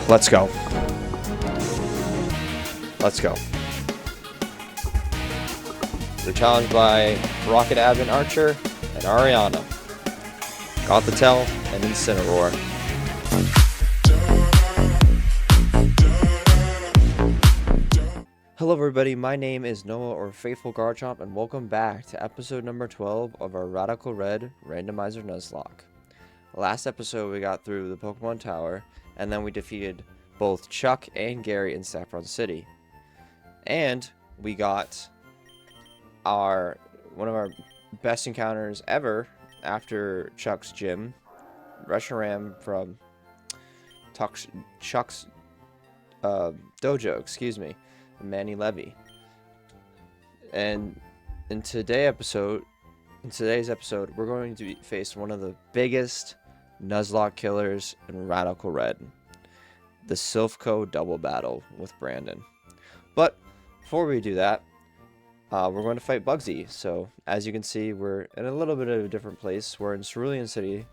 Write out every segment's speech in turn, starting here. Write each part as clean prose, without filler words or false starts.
Let's go. Let's go. They're challenged by Rocket Admin Archer and Ariana. Got the Tell and Incineroar. Hello everybody, my name is Noah or Faithful Garchomp, and welcome back to episode number 12 of our Radical Red Randomizer Nuzlocke. Last episode we got through the Pokemon Tower, and then we defeated both Chuck and Gary in Saffron City. And we got one of our best encounters ever after Chuck's gym, Reshiram from Chuck's dojo, excuse me, Manny Levy. And in today's episode, we're going to face one of the biggest Nuzlocke killers in Radical Red, the Silph Co double battle with Brandon. But before we do that, we're going to fight Bugsy. So as you can see, we're in a little bit of a different place. We're in Cerulean City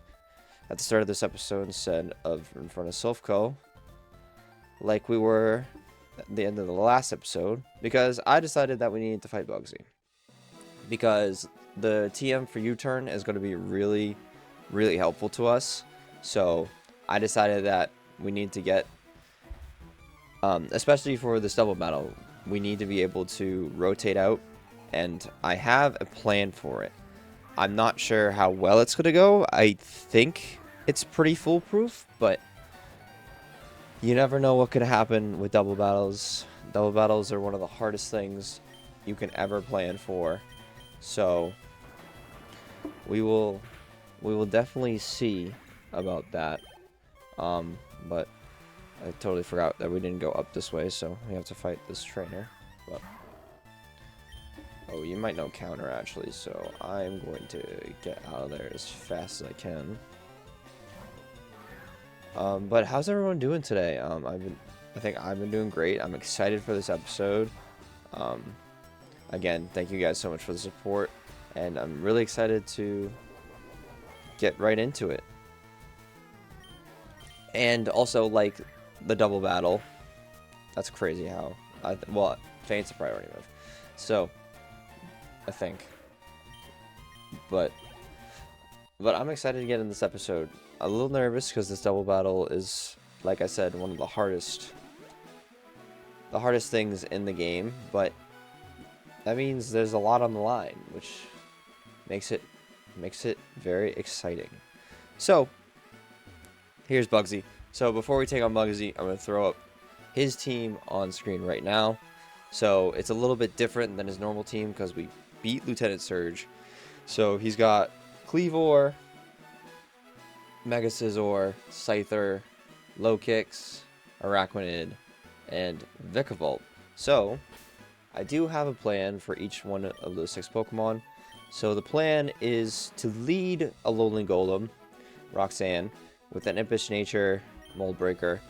at the start of this episode instead of in front of Silph Co, like we were at the end of the last episode, because I decided that we needed to fight Bugsy. Because the TM for U-turn is going to be really, really helpful to us. So I decided that we need to get, especially for this double battle, we need to be able to rotate out. And I have a plan for it. I'm not sure how well it's going to go. I think it's pretty foolproof, but you never know what could happen with double battles. Double battles are one of the hardest things you can ever plan for. So we will definitely see about that. But I totally forgot that we didn't go up this way, so we have to fight this trainer. But oh, you might know counter actually, so I'm going to get out of there as fast as I can. But how's everyone doing today? I think I've been doing great. I'm excited for this episode. Again, thank you guys so much for the support, and I'm really excited to get right into it. And also, like the double battle, that's crazy how well, Faint's a priority move, so I think. But I'm excited to get in this episode. A little nervous because this double battle is, like I said, one of the hardest things in the game, but that means there's a lot on the line, which makes it very exciting. So here's Bugsy. So before we take on Bugsy, I'm going to throw up his team on screen right now. So it's a little bit different than his normal team because we beat Lieutenant Surge. So he's got Cleavor, Mega Scizor, Scyther, Low Kicks, Araquanid, and Vikavolt. So I do have a plan for each one of those 6 Pokemon. So the plan is to lead a Lonely Golem, Roxanne, with an Impish Nature, Mold Breaker.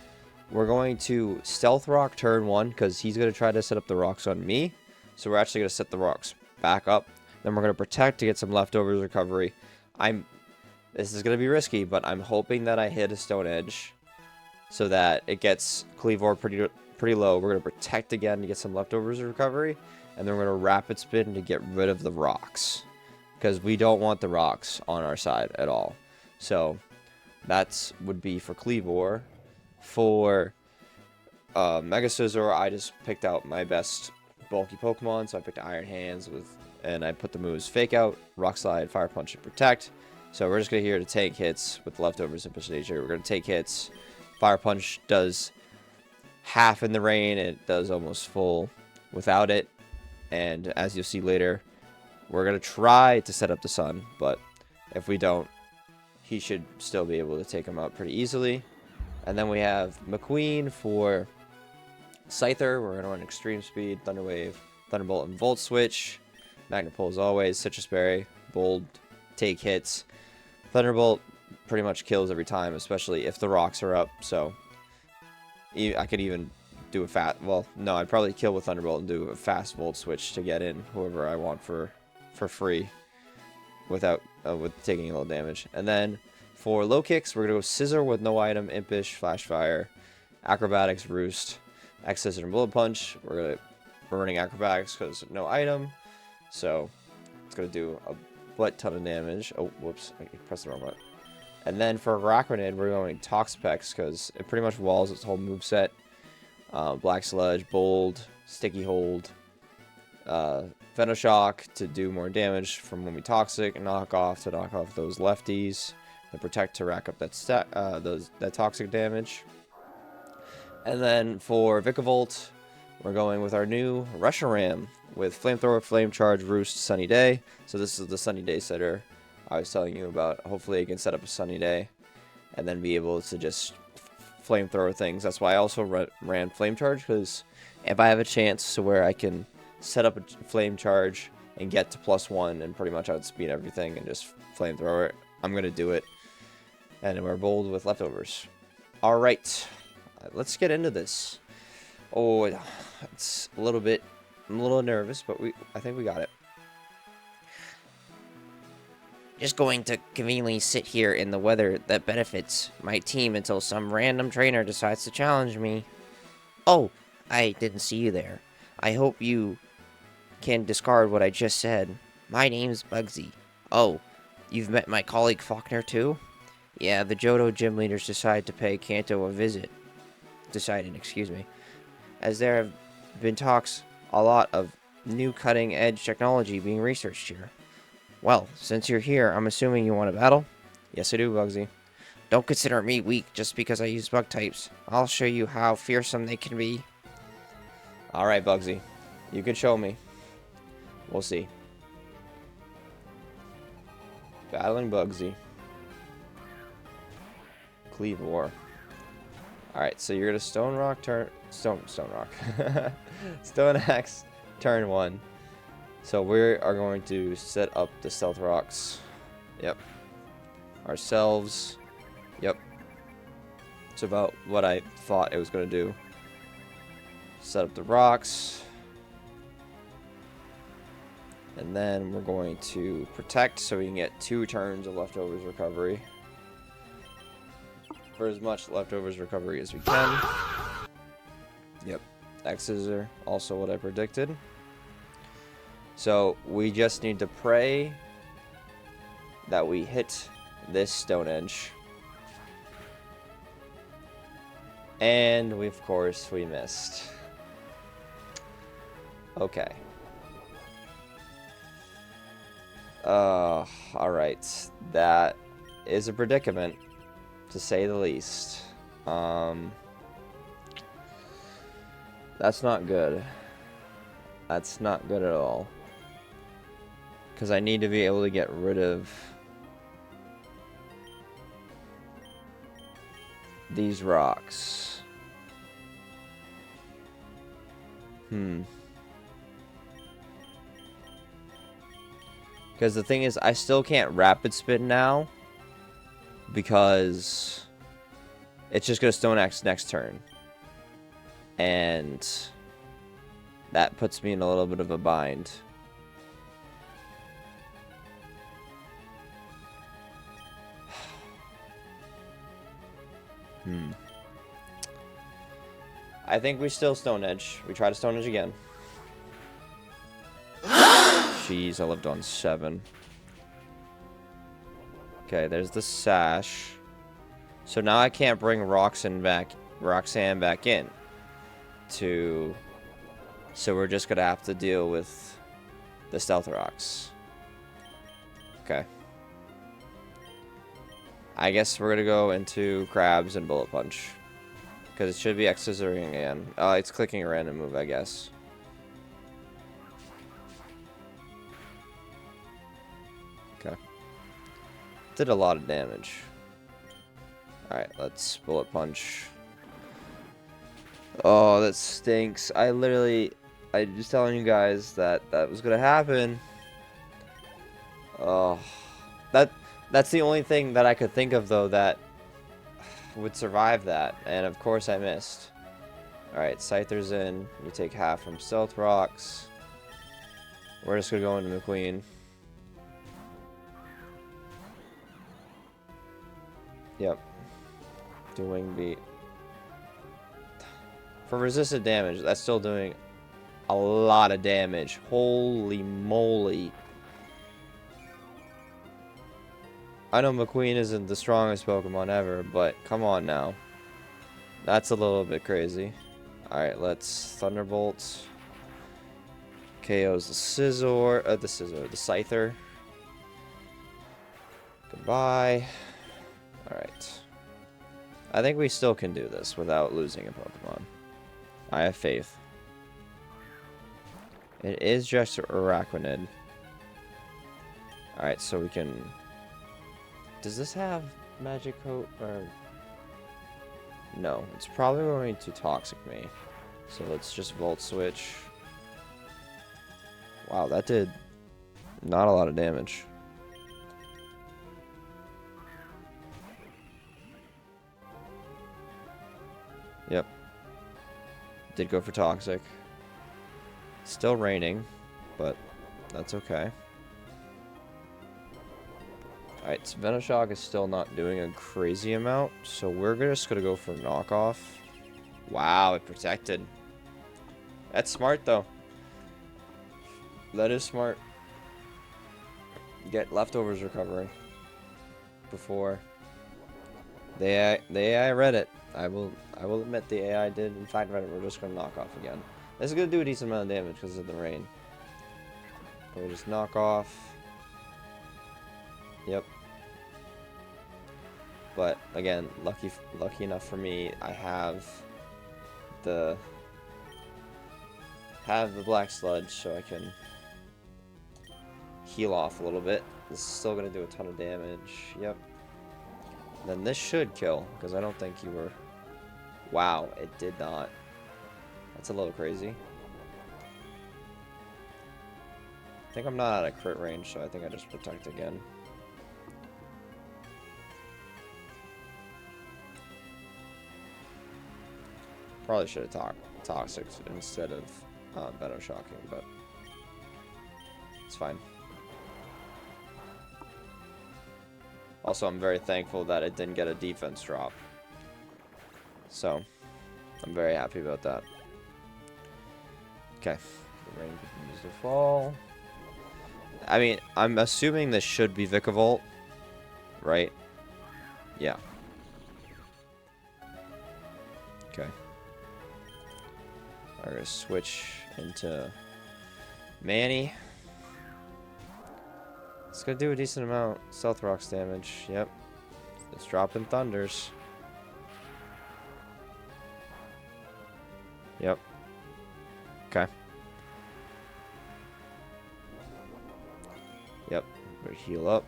We're going to Stealth Rock turn 1 because he's going to try to set up the rocks on me. So we're actually going to set the rocks back up. Then we're going to Protect to get some leftovers recovery. This is going to be risky, but I'm hoping that I hit a Stone Edge so that it gets Cleavor pretty low. We're going to Protect again to get some leftovers recovery, and then we're going to Rapid Spin to get rid of the rocks because we don't want the rocks on our side at all. So that would be for Cleavor. For Mega Scizor, I just picked out my best bulky Pokemon, so I picked Iron Hands and I put the moves Fake Out, Rock Slide, Fire Punch, and Protect. So we're just going to here to take hits with leftovers and Impish Nature. We're going to take hits. Fire Punch does half in the rain. It does almost full without it. And as you'll see later, we're going to try to set up the Sun. But if we don't, he should still be able to take him out pretty easily. And then we have McQueen for Scyther. We're going to run Extreme Speed, Thunder Wave, Thunderbolt, and Volt Switch. Magnapole as always. Citrus Berry, Bold, take hits. Thunderbolt pretty much kills every time, especially if the rocks are up. So I could even do a fast. Well, no, I'd probably kill with Thunderbolt and do a fast Volt Switch to get in whoever I want for free, without with taking a little damage. And then for low kicks, we're gonna go Scissor with no item, Impish, Flash Fire, Acrobatics, Roost, X Scissor, and Bullet Punch. We're running Acrobatics because no item. So it's going to do a butt ton of damage. Oh, whoops. I pressed the wrong button. And then for Arachnid, we're going Toxapex because it pretty much walls its whole moveset. Black Sludge, Bold, Sticky Hold, Venoshock to do more damage from when we Toxic, and Knock Off to knock off those lefties, and Protect to rack up that Toxic damage. And then for Vikavolt, we're going with our new Reshiram with Flamethrower, Flame Charge, Roost, Sunny Day. So this is the Sunny Day setter I was telling you about. Hopefully I can set up a Sunny Day and then be able to just flamethrower things. That's why I also ran Flame Charge, because if I have a chance to where I can set up a Flame Charge and get to +1 and pretty much outspeed everything and just flamethrower it, I'm going to do it. And we're bold with leftovers. Alright, let's get into this. Oh, it's a little bit, I'm a little nervous, but I think we got it. Just going to conveniently sit here in the weather that benefits my team until some random trainer decides to challenge me. Oh, I didn't see you there. I hope you can discard what I just said. My name's Bugsy. Oh, you've met my colleague Faulkner too? Yeah, the Johto Gym Leaders decided to pay Kanto a visit. Excuse me. As there have been talks a lot of new cutting-edge technology being researched here. Well, since you're here, I'm assuming you want to battle? Yes, I do, Bugsy. Don't consider me weak just because I use bug types. I'll show you how fearsome they can be. Alright, Bugsy. You can show me. We'll see. Battling Bugsy. Cleave War. Alright, so you're gonna Stone Rock turn... Stone Rock. Stone Axe turn 1. So we are going to set up the Stealth Rocks. Yep. Ourselves. Yep. It's about what I thought it was going to do. Set up the rocks. And then we're going to protect so we can get 2 turns of leftovers recovery. For as much leftovers recovery as we can. Yep. X Scissor, also what I predicted. So we just need to pray that we hit this Stone Edge. And we, of course, we missed. Okay. Alright. That is a predicament, to say the least. That's not good. That's not good at all. Because I need to be able to get rid of these rocks. Because the thing is, I still can't Rapid Spin now. Because it's just going to Stone Axe next turn. And that puts me in a little bit of a bind. I think we still Stone Edge. We try to Stone Edge again. Jeez, I lived on 7. Okay, there's the Sash. So now I can't bring Roxanne back in. So we're just gonna have to deal with the Stealth Rocks. Okay. I guess we're gonna go into Crabs and Bullet Punch. Because it should be X Scissoring again. It's clicking a random move, I guess. Okay. Did a lot of damage. Alright, let's Bullet Punch. Oh, that stinks. I just telling you guys that was gonna happen. Oh, that's the only thing that I could think of though that would survive that, and of course I missed. Alright, Scyther's in. You take half from Stealth Rocks. We're just gonna go into McQueen. Yep. Do Wing Beat. For resisted damage, that's still doing a lot of damage. Holy moly. I know McQueen isn't the strongest Pokemon ever, but come on now. That's a little bit crazy. Alright, let's Thunderbolt. KO's the the Scyther. Goodbye. Alright. I think we still can do this without losing a Pokemon. I have faith. It is just Araquanid. Alright, so we can... Does this have Magic Coat or... No, it's probably going to Toxic me. So let's just Volt Switch. Wow, that did not a lot of damage. Yep. Did go for Toxic. Still raining, but that's okay. Alright, so Venoshock is still not doing a crazy amount, so we're just gonna go for Knockoff. Wow, it protected. That's smart, though. That is smart. Get Leftovers recovery before the AI read it. I will admit the AI did in fact read it. We're just gonna knock off again. This is gonna do a decent amount of damage because of the rain. We'll just knock off. Yep. But again, lucky enough for me, I have the Black Sludge, so I can heal off a little bit. This is still gonna do a ton of damage. Yep. Then this should kill, because I don't think you were... Wow, it did not. That's a little crazy. I think I'm not out of crit range, so I think I just protect again. Probably should have Toxic instead of Venoshock-ing, but it's fine. Also, I'm very thankful that it didn't get a defense drop. So, I'm very happy about that. Okay, the rain continues to fall. I mean, I'm assuming this should be Vikavolt, right? Yeah. Okay. I'm going to switch into Manny. It's going to do a decent amount. Stealth Rock's damage. Yep. It's dropping Thunders. Yep. Okay. Yep. We heal up.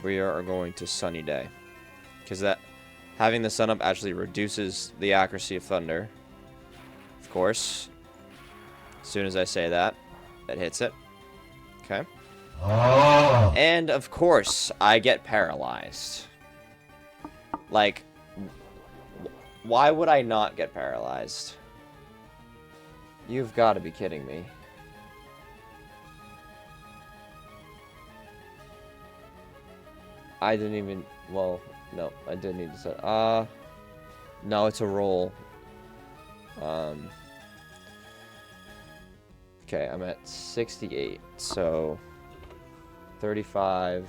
We are going to Sunny Day. Because that having the sun up actually reduces the accuracy of Thunder. Of course. As soon as I say that, it hits it. Okay. And of course, I get paralyzed. Like, why would I not get paralyzed? You've got to be kidding me. I didn't even... Well, no, I did need to set... no, it's a roll. Okay, I'm at 68, so... 35%.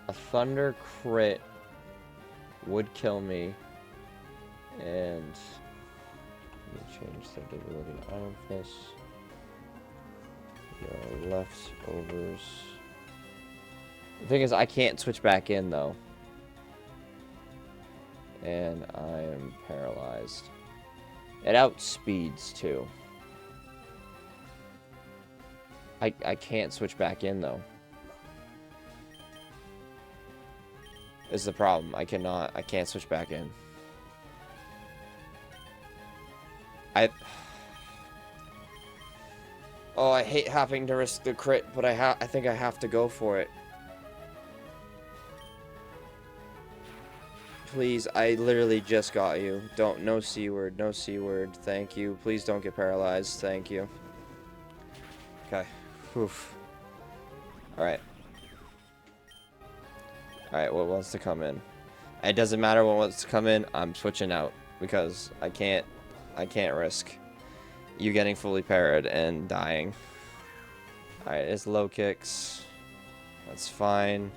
A Thunder crit would kill me. And... Let me change the ability to Iron Fist. Your leftovers. The thing is, I can't switch back in, though. And I am paralyzed. It outspeeds, too. I can't switch back in, though. Is the problem. I can't switch back in. Oh, I hate having to risk the crit, but I think I have to go for it. Please, I literally just got you. No C word, no C word. Thank you. Please don't get paralyzed. Thank you. Okay. Oof. Alright. Alright, what wants to come in? It doesn't matter what wants to come in. I'm switching out because I can't risk you getting fully parried and dying. All right, it's low kicks. That's fine.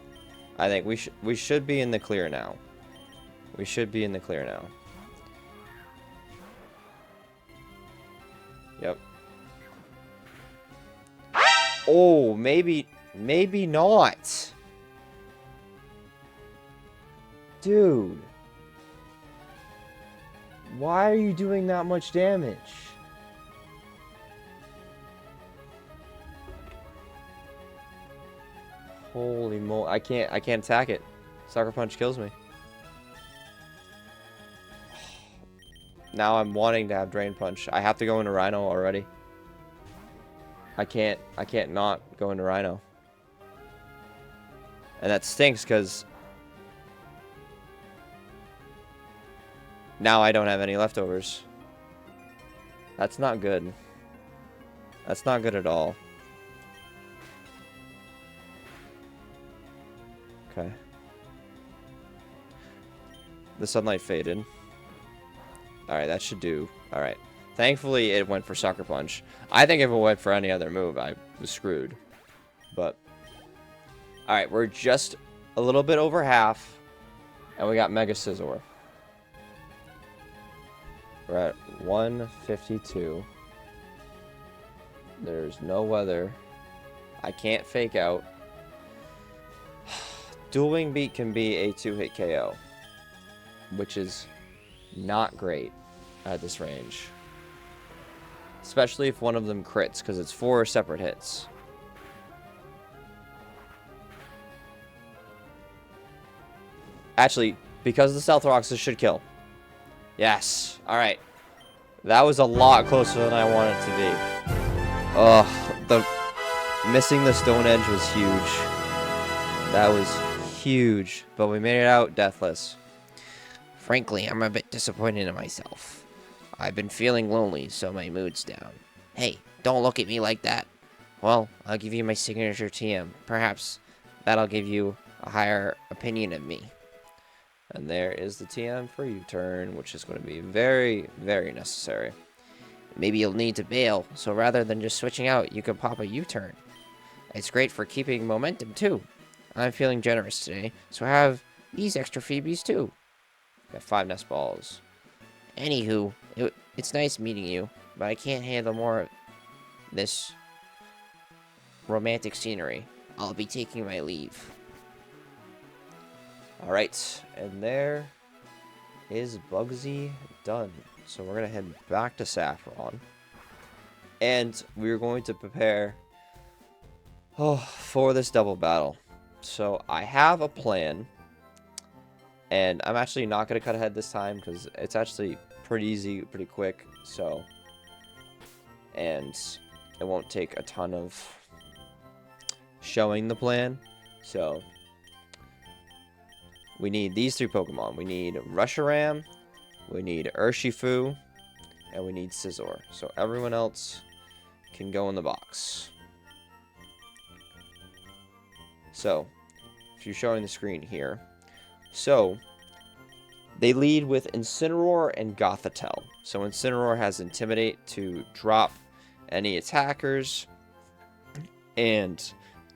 I think we should be in the clear now. We should be in the clear now. Yep. Oh, maybe not. Dude. Why are you doing that much damage? Holy moly. I can't attack it. Sucker Punch kills me. Now I'm wanting to have Drain Punch. I have to go into Rhino already. I can't not go into Rhino. And that stinks because now I don't have any leftovers. That's not good. That's not good at all. Okay. The sunlight faded. Alright, that should do. Alright. Thankfully, it went for Sucker Punch. I think if it went for any other move, I was screwed. But, alright, we're just a little bit over half. And we got Mega Scizor. We're at 152. There's no weather. I can't fake out. Dual Wing Beat can be a 2-hit KO. Which is not great at this range. Especially if one of them crits, because it's 4 separate hits. Actually, because the Stealth Rocks, this should kill. Yes. Alright. That was a lot closer than I wanted it to be. Ugh. Missing the Stone Edge was huge. That was huge. But we made it out deathless. Frankly, I'm a bit disappointed in myself. I've been feeling lonely, so my mood's down. Hey, don't look at me like that. Well, I'll give you my signature TM. Perhaps that'll give you a higher opinion of me. And there is the TM for U-turn, which is going to be very, very necessary. Maybe you'll need to bail, so rather than just switching out, you can pop a U-turn. It's great for keeping momentum, too. I'm feeling generous today, so I have these extra Phoebes, too. Got 5 nest balls. Anywho, it's nice meeting you, but I can't handle more of this romantic scenery. I'll be taking my leave. Alright, and there is Bugsy done. So we're going to head back to Saffron. And we're going to prepare for this double battle. So I have a plan. And I'm actually not going to cut ahead this time because it's actually pretty easy, pretty quick. So, and it won't take a ton of showing the plan. So, we need these 3 Pokemon. We need Reshiram, we need Urshifu, and we need Scizor. So everyone else can go in the box. So, if you're showing the screen here. So, they lead with Incineroar and Gothitelle. So Incineroar has Intimidate to drop any attackers. And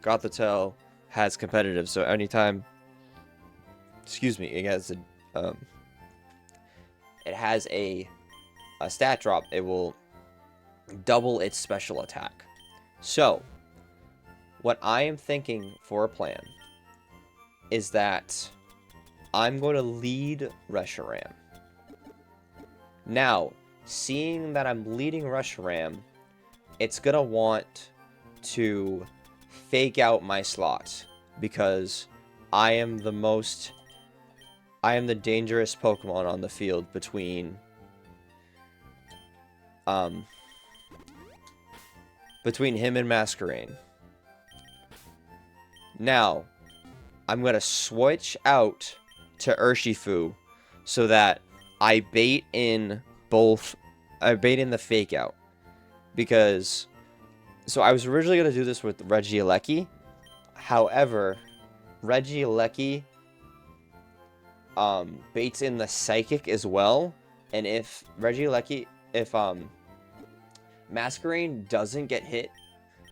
Gothitelle has Competitive. So anytime, it has a stat drop, it will double its special attack. So, what I am thinking for a plan is that I'm going to lead Reshiram. Now, seeing that I'm leading Reshiram, it's going to want to fake out my slot because I am the dangerous Pokemon on the field between him and Masquerain. Now, I'm going to switch out to Urshifu so that I bait in the fake out. Because, so I was originally going to do this with Regieleki. However, Regieleki baits in the Psychic as well. And if Masquerain doesn't get hit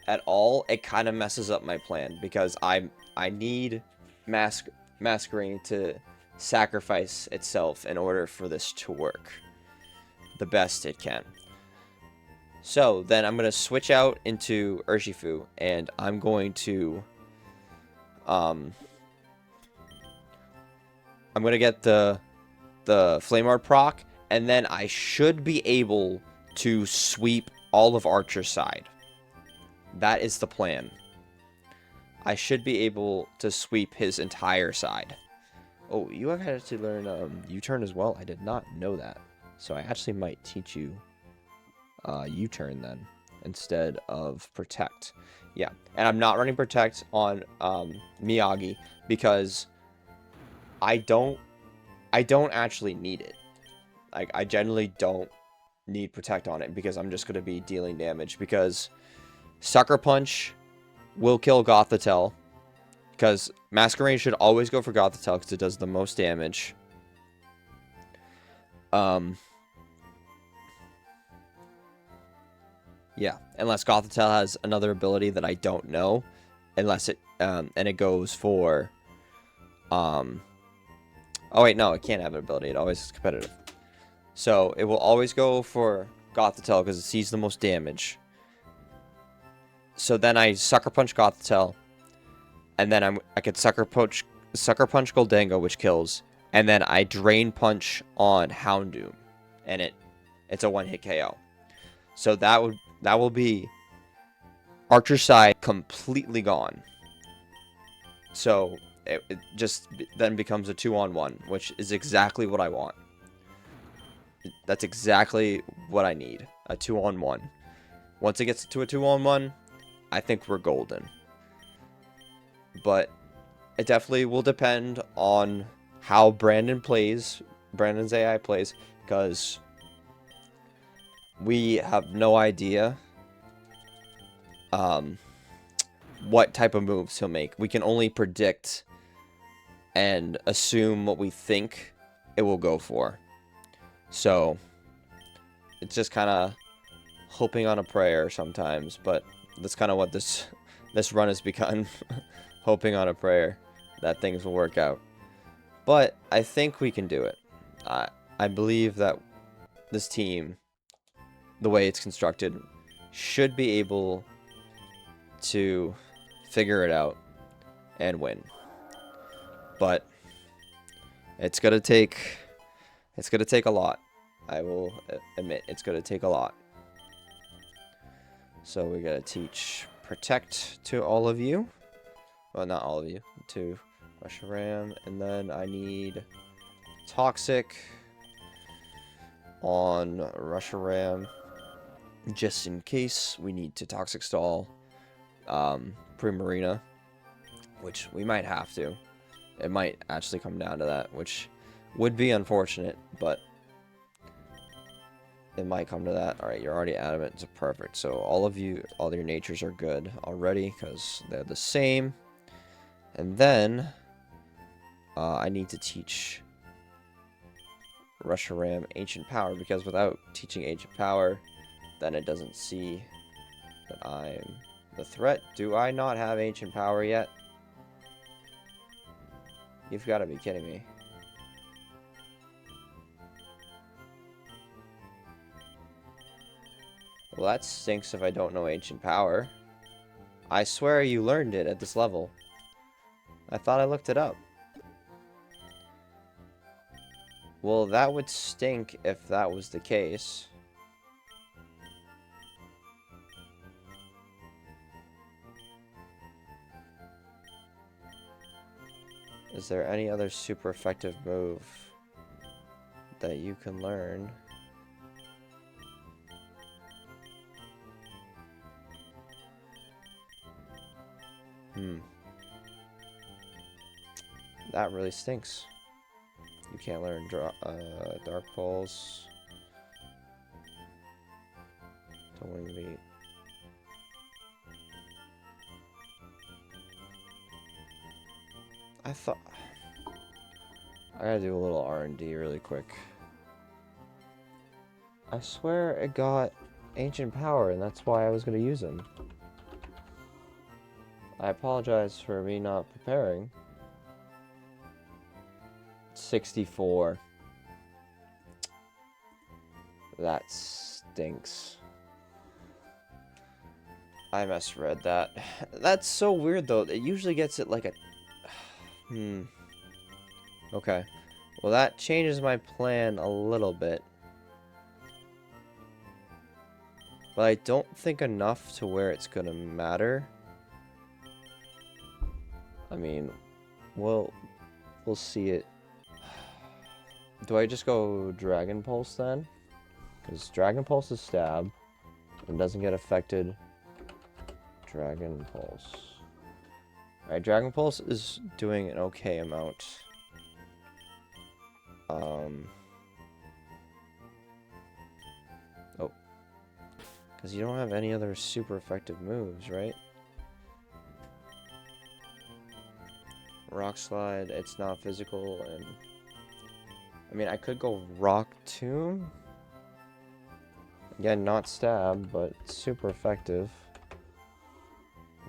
at all, it kind of messes up my plan, because I need Masquerain to sacrifice itself in order for this to work the best it can. So then I'm going to switch out into Urshifu, and I'm going to get the Flameart proc, and then I should be able to sweep all of Archer's side. That is the plan. I should be able to sweep his entire side. Oh, you have had to learn U-turn as well? I did not know that. So I actually might teach you U-turn then, instead of Protect. Yeah, and I'm not running Protect on Miyagi, because I don't actually need it. Like, I generally don't need Protect on it, because I'm just going to be dealing damage, because Sucker Punch will kill Gothitelle, because Masquerain should always go for Gothitelle because it does the most damage. Yeah, unless Gothitelle has another ability that I don't know, unless it and it goes for oh wait, no, it can't have an ability. It always is competitive. So it will always go for Gothitelle because it sees the most damage. So then I Sucker Punch Gothitelle, and then I could Sucker Punch Goldango, which kills, and then I Drain Punch on Houndoom, and it's a one-hit KO. So that will be Archer's side completely gone. So it just then becomes a 2-on-1, which is exactly what I want. That's exactly what I need, a 2-on-1. Once it gets to a 2-on-1, I think we're golden. But it definitely will depend on how Brandon's AI plays, because we have no idea what type of moves he'll make. We can only predict and assume what we think it will go for. So it's just kind of hoping on a prayer sometimes, but that's kind of what this run has become. Hoping on a prayer that things will work out. But I think we can do it. I believe that this team, the way it's constructed, should be able to figure it out and win. But it's gonna take a lot. I will admit it's gonna take a lot. So we gotta teach Protect to all of you. Well, not all of you. To Reshiram, and then I need Toxic on Reshiram, just in case we need to Toxic Stall Primarina, which we might have to. It might actually come down to that, which would be unfortunate, but it might come to that. Alright, you're already adamant. It's perfect. So all your natures are good already, because they're the same. And then I need to teach Reshiram Ancient Power, because without teaching Ancient Power, then it doesn't see that I'm the threat. Do I not have Ancient Power yet? You've got to be kidding me. Well, that stinks if I don't know Ancient Power. I swear you learned it at this level. I thought I looked it up. Well, that would stink if that was the case. Is there any other super effective move that you can learn? That really stinks. You can't learn Dark Pulse. Don't beat. I gotta do a little R&D really quick. I swear it got ancient power, and that's why I was gonna use him. I apologize for me not preparing. 64. That stinks. I misread that. That's so weird, though. It usually gets it like a... Okay. Well, that changes my plan a little bit. But I don't think enough to where it's gonna matter. I mean, we'll see it. Do I just go Dragon Pulse then? Because Dragon Pulse is stab and doesn't get affected. Dragon Pulse. Alright, Dragon Pulse is doing an okay amount. Oh. Because you don't have any other super effective moves, right? Rock Slide, it's not physical, and... I mean, I could go Rock Tomb. Again, not stab, but super effective.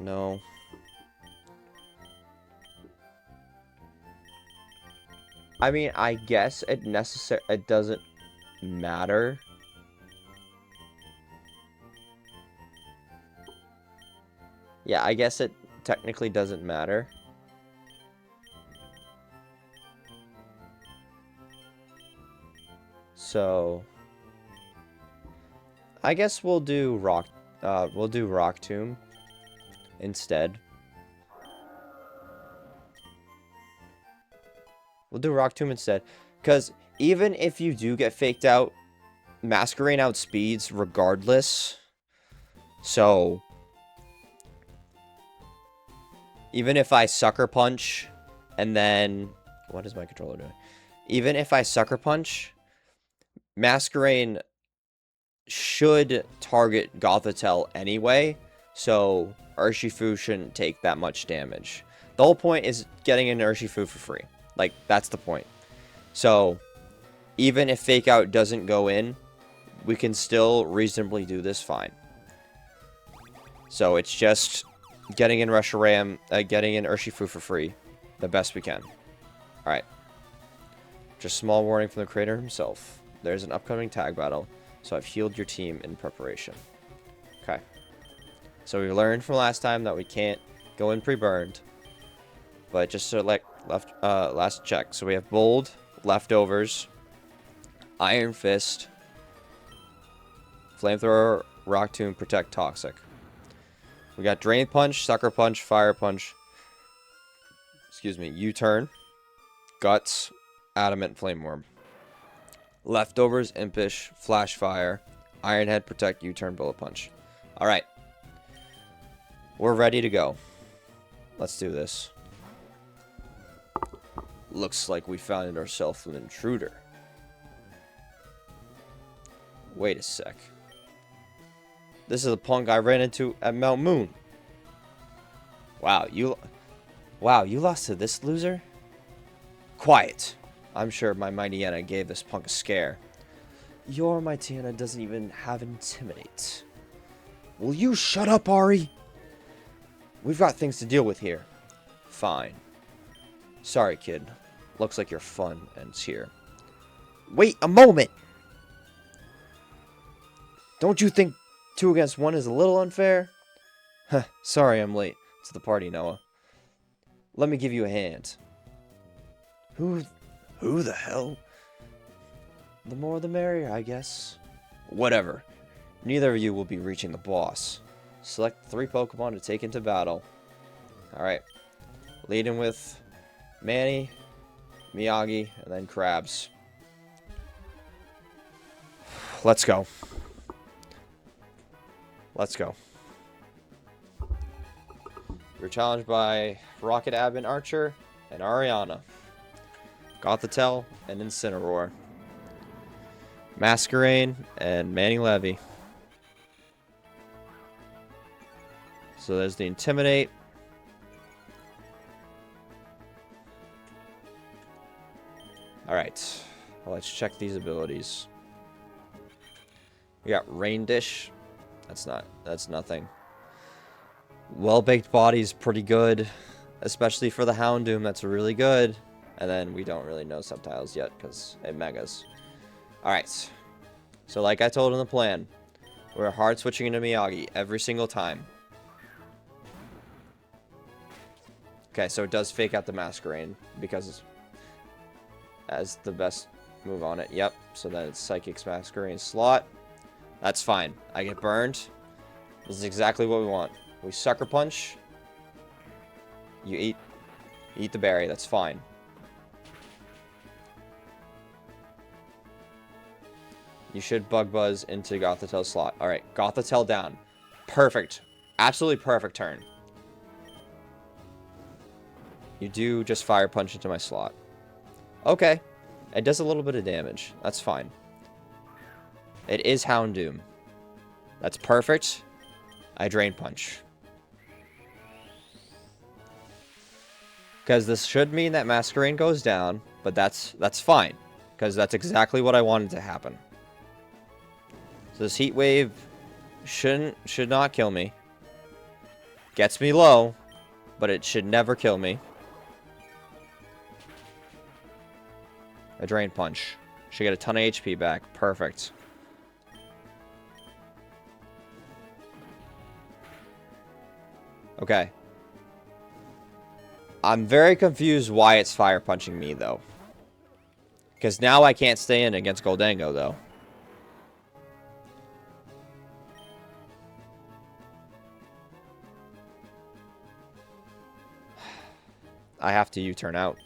No. I mean, I guess it doesn't matter. Yeah, I guess it technically doesn't matter. So I guess we'll do Rock Tomb instead. We'll do Rock Tomb instead, because even if you do get faked out, Masquerain outspeeds regardless. So even if I Sucker Punch, and then... What is my controller doing? Even if I Sucker Punch, Masquerain should target Gothitelle anyway, so Urshifu shouldn't take that much damage. The whole point is getting an Urshifu for free. Like, that's the point. So, even if Fake Out doesn't go in, we can still reasonably do this fine. So, it's just getting in getting in Urshifu for free the best we can. Alright. Just small warning from the creator himself. There's an upcoming tag battle, so I've healed your team in preparation. Okay. So we learned from last time that we can't go in pre-burned. But just to last check. So we have Bold, Leftovers, Iron Fist, Flamethrower, Rock Tomb, Protect, Toxic. We got Drain Punch, Sucker Punch, Fire Punch, excuse me, U-Turn, Guts, Adamant, Flame Worm. Leftovers, Impish, Flash Fire, Iron Head, Protect, U-Turn, Bullet Punch. Alright. We're ready to go. Let's do this. Looks like we found ourselves an intruder. Wait a sec. This is the punk I ran into at Mount Moon. Wow, you lost to this loser? Quiet. I'm sure my Mightyena gave this punk a scare. Your Mightyena doesn't even have Intimidate. Will you shut up, Ari? We've got things to deal with here. Fine. Sorry, kid. Looks like your fun ends here. Wait a moment! Don't you think 2 against 1 is a little unfair? Huh, sorry I'm late to the party, Noah. Let me give you a hand. Who the hell? The more the merrier, I guess. Whatever. Neither of you will be reaching the boss. Select 3 Pokemon to take into battle. Alright. Leading with Manny, Miyagi, and then Krabs. Let's go. Let's go. We're challenged by Rocket Admin Archer and Ariana. Gothitelle and Incineroar. Masquerain and Manny Levy. So there's the Intimidate. Alright. Well, let's check these abilities. We got Rain Dish. That's nothing. Well-Baked Body is pretty good. Especially for the Houndoom, that's really good. And then we don't really know subtitles yet because it megas. Alright. So like I told in the plan, we're hard switching into Miyagi every single time. Okay, so it does fake out the Masquerade because as the best move on it. Yep, so then it's Psychic's Masquerade slot. That's fine. I get burned. This is exactly what we want. We Sucker Punch. You eat the berry. That's fine. You should Bug Buzz into Gothitelle slot. Alright, Gothitelle down. Perfect. Absolutely perfect turn. You do just Fire Punch into my slot. Okay. It does a little bit of damage. That's fine. It is Houndoom. That's perfect. I Drain Punch. Because this should mean that Masquerade goes down, but that's fine. Because that's exactly what I wanted to happen. So this Heat Wave should not kill me. Gets me low, but it should never kill me. A Drain Punch. Should get a ton of HP back. Perfect. Okay. I'm very confused why it's Fire Punching me, though. Because now I can't stay in against Goldango, though. I have to U-turn out.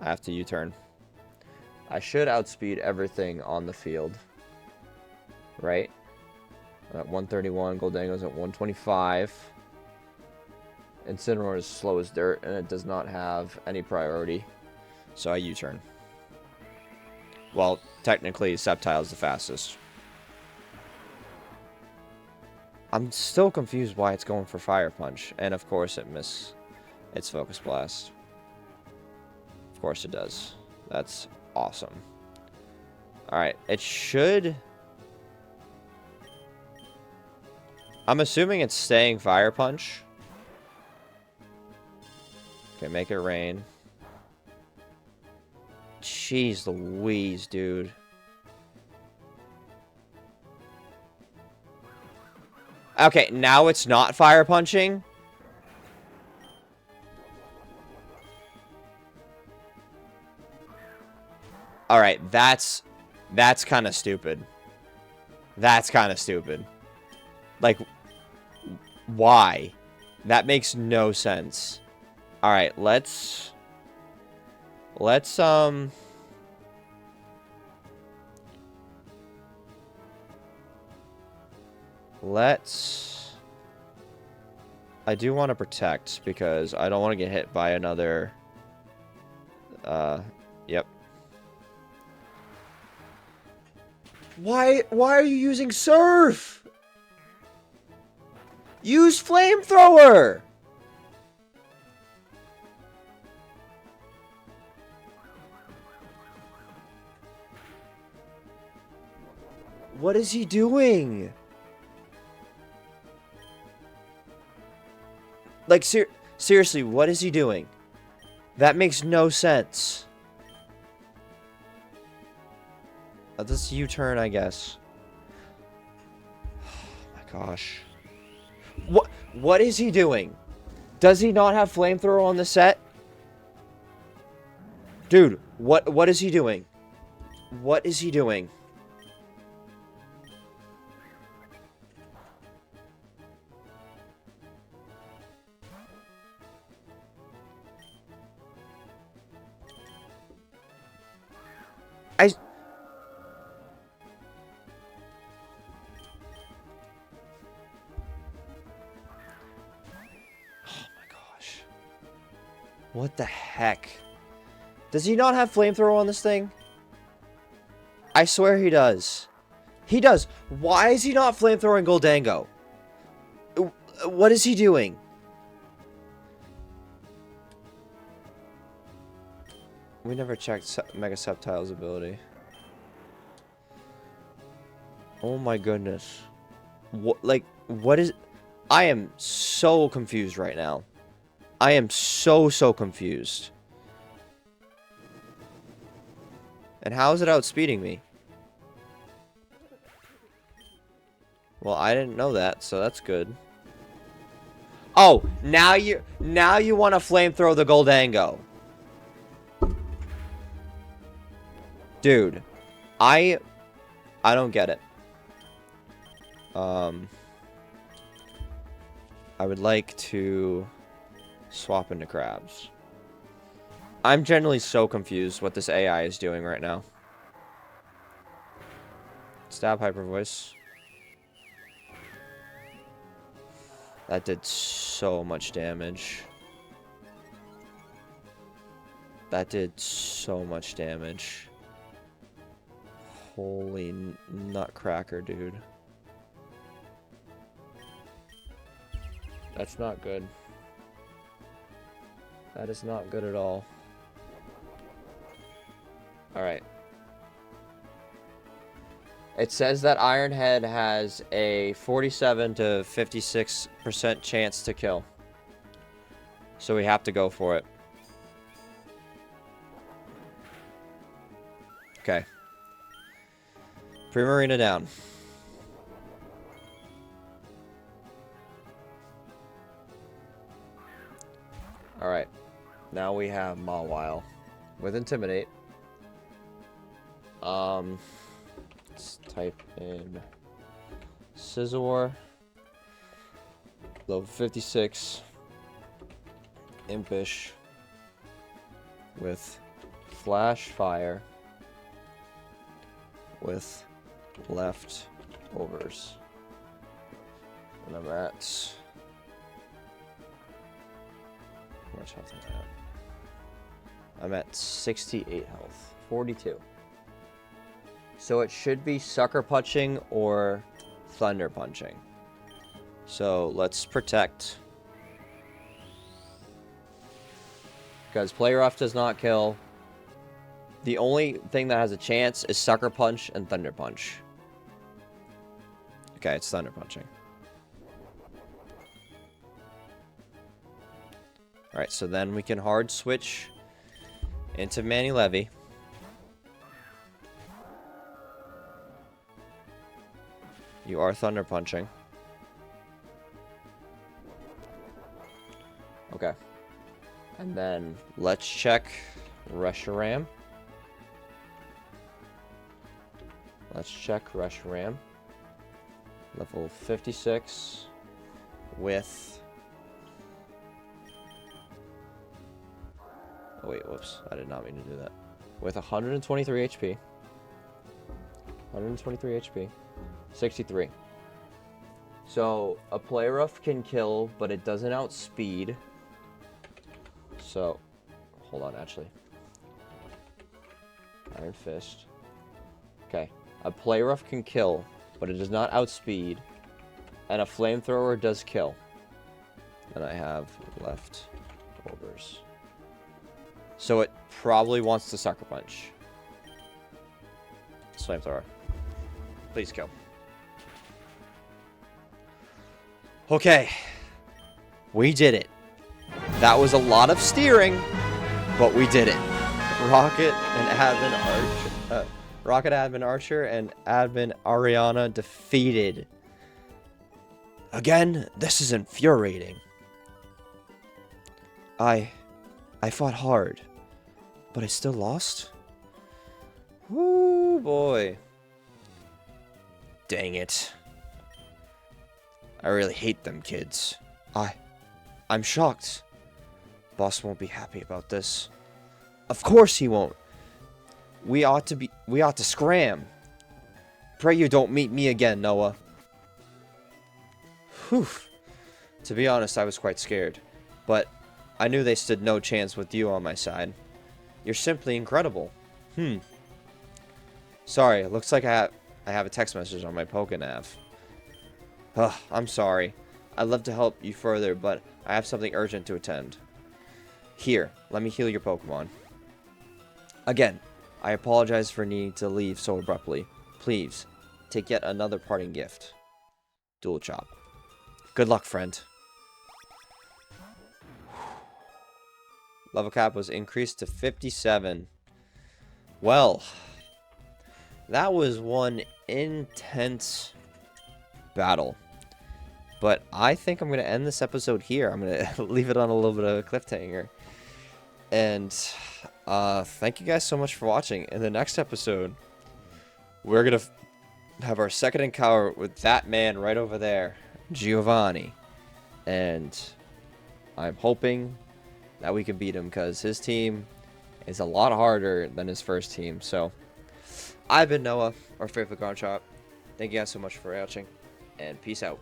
I have to U-turn. I should outspeed everything on the field. Right? I'm at 131. Goldango's at 125. Incineroar is slow as dirt, and it does not have any priority. So I U-turn. Well, technically, Sceptile is the fastest. I'm still confused why it's going for Fire Punch. And of course it missed its Focus Blast. Of course it does. That's awesome. Alright, it should... I'm assuming it's staying Fire Punch. Okay, make it rain. Jeez Louise, dude. Okay, now it's not Fire Punching. Alright, that's kind of stupid. That's kind of stupid. Like, why? That makes no sense. Alright, let's I do want to protect because I don't want to get hit by another yep. Why are you using Surf? Use Flamethrower. What is he doing? Like, seriously, what is he doing? That makes no sense. This U-turn, I guess. Oh my gosh. What is he doing? Does he not have Flamethrower on the set? Dude, what is he doing? What is he doing? What the heck? Does he not have Flamethrower on this thing? I swear he does. He does. Why is he not Flamethrowing Goldango? What is he doing? We never checked Mega Sceptile's ability. Oh my goodness. What, like, what is... I am so confused right now. I am so confused. And how is it outspeeding me? Well, I didn't know that, so that's good. Oh, now you want to flamethrow the Goldango. Dude, I don't get it. I would like to swap into crabs. I'm generally so confused what this AI is doing right now. Stab Hyper Voice. That did so much damage. That did so much damage. Holy nutcracker, dude. That's not good. That is not good at all. Alright. It says that Ironhead has a 47 to 56% chance to kill. So we have to go for it. Okay. Primarina down. Alright. Now we have Mawile with Intimidate. Let's type in Scizor. Level 56. Impish. With Flash Fire. With leftovers. And I'm at... How much health am I at? I'm at 68 health. 42. So it should be Sucker Punching or Thunder Punching. So let's protect. Because Play Rough does not kill. The only thing that has a chance is Sucker Punch and Thunder Punch. Okay, it's Thunder Punching. Alright, so then we can hard switch into Manny-Levy. You are Thunder Punching. Okay. And then let's check Reshiram. Let's check Reshiram. Level 56 with... Oh wait, whoops. I did not mean to do that. With 123 HP. 123 HP. 63. So, a Play Rough can kill, but it doesn't outspeed. So, hold on, actually. Iron Fist. Okay. A Play Rough can kill, but it does not outspeed. And a Flamethrower does kill. And I have leftovers. So it probably wants to Sucker Punch. Flamethrower. Please kill. Okay. We did it. That was a lot of steering, but we did it. Rocket Admin Archer and Admin Ariana defeated. Again, this is infuriating. I fought hard, but I still lost? Woo, boy. Dang it. I really hate them kids. I'm shocked. Boss won't be happy about this. Of course he won't. We ought to scram. Pray you don't meet me again, Noah. Whew. To be honest, I was quite scared. But I knew they stood no chance with you on my side. You're simply incredible. Sorry, it looks like I have a text message on my Pokenav. Ugh, I'm sorry. I'd love to help you further, but I have something urgent to attend. Here, let me heal your Pokemon. Again, I apologize for needing to leave so abruptly. Please, take yet another parting gift. Dual Chop. Good luck, friend. Level cap was increased to 57. Well, that was one intense battle. But I think I'm going to end this episode here. I'm going to leave it on a little bit of a cliffhanger. And thank you guys so much for watching. In the next episode, we're going to have our second encounter with that man right over there, Giovanni. And I'm hoping that we can beat him because his team is a lot harder than his first team. So, I've been Noah, our favorite Garn Shop. Thank you guys so much for watching, and peace out.